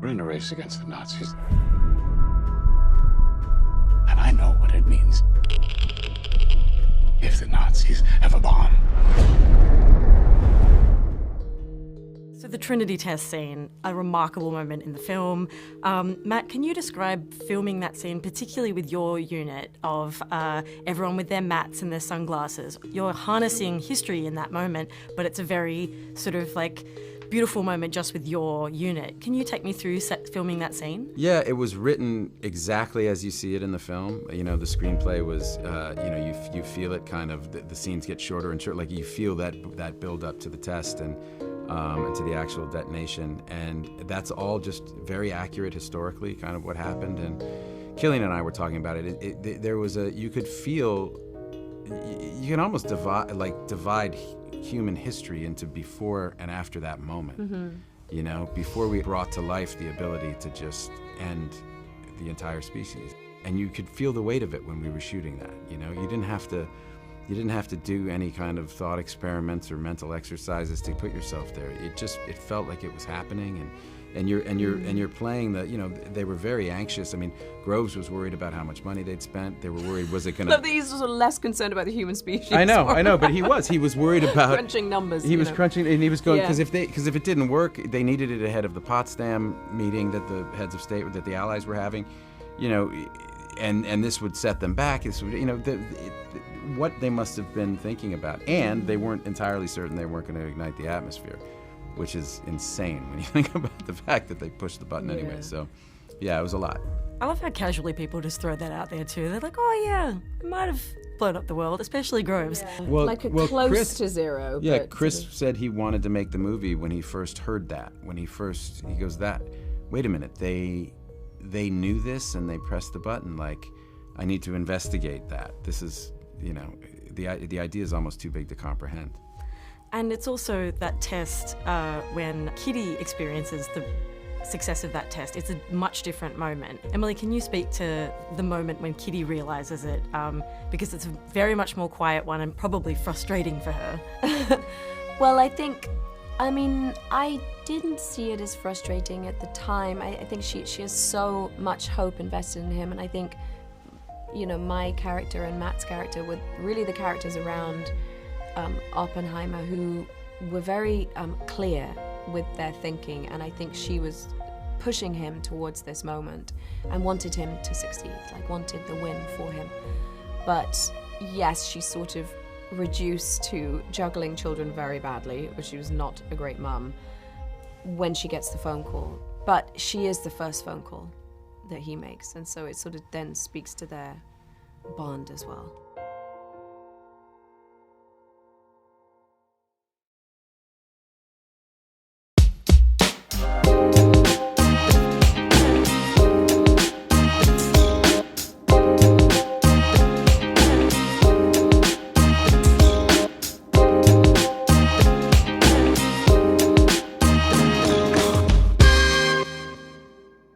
We're in a race against the Nazis. And I know what it means if the Nazis have a bomb. So the Trinity test scene, a remarkable moment in the film. Matt, can you describe filming that scene, particularly with your unit of everyone with their mats and their sunglasses? You're harnessing history in that moment, but it's a very sort of like beautiful moment just with your unit. Can you take me through filming that scene? Yeah, it was written exactly as you see it in the film. You know, the screenplay was, you feel it kind of, the scenes get shorter and shorter, like you feel that build up to the test and to the actual detonation. And that's all just very accurate historically, kind of what happened. And Killian and I were talking about it. There was you could feel, you can almost divide human history into before and after that moment. Mm-hmm. You know, before we brought to life the ability to just end the entire species. And you could feel the weight of it when we were shooting that. You know, you didn't have to do any kind of thought experiments or mental exercises to put yourself there. It felt like it was happening, and you're playing the, you know, they were very anxious. I mean, Groves was worried about how much money they'd spent. They were worried, was it gonna... Love that he's sort of less concerned about the human species. I know, but he was worried about... crunching numbers. He was crunching, and he was going, Yeah. because if it didn't work, they needed it ahead of the Potsdam meeting that the heads of state, that the Allies were having, you know, and this would set them back. This would, you know, what they must have been thinking about. And they weren't entirely certain they weren't going to ignite the atmosphere, which is insane when you think about the fact that they pushed the button anyway. So, yeah, it was a lot. I love how casually people just throw that out there too. They're like, oh yeah, it might have blown up the world, especially Groves. Yeah. Well, close Chris, to zero. Yeah, but Chris sort of... said he wanted to make the movie when he first heard that. He goes, wait a minute, they knew this and they pressed the button. Like, I need to investigate that. This is, you know, the idea is almost too big to comprehend. And it's also that test when Kitty experiences the success of that test. It's a much different moment. Emily, can you speak to the moment when Kitty realizes it? Because it's a very much more quiet one and probably frustrating for her. Well, I didn't see it as frustrating at the time. I think she has so much hope invested in him, and I think, you know, my character and Matt's character were really the characters around Oppenheimer who were very clear with their thinking, and I think she was pushing him towards this moment and wanted him to succeed, like wanted the win for him. But yes, she's sort of reduced to juggling children very badly, but she was not a great mum when she gets the phone call. But she is the first phone call that he makes, and so it sort of then speaks to their bond as well.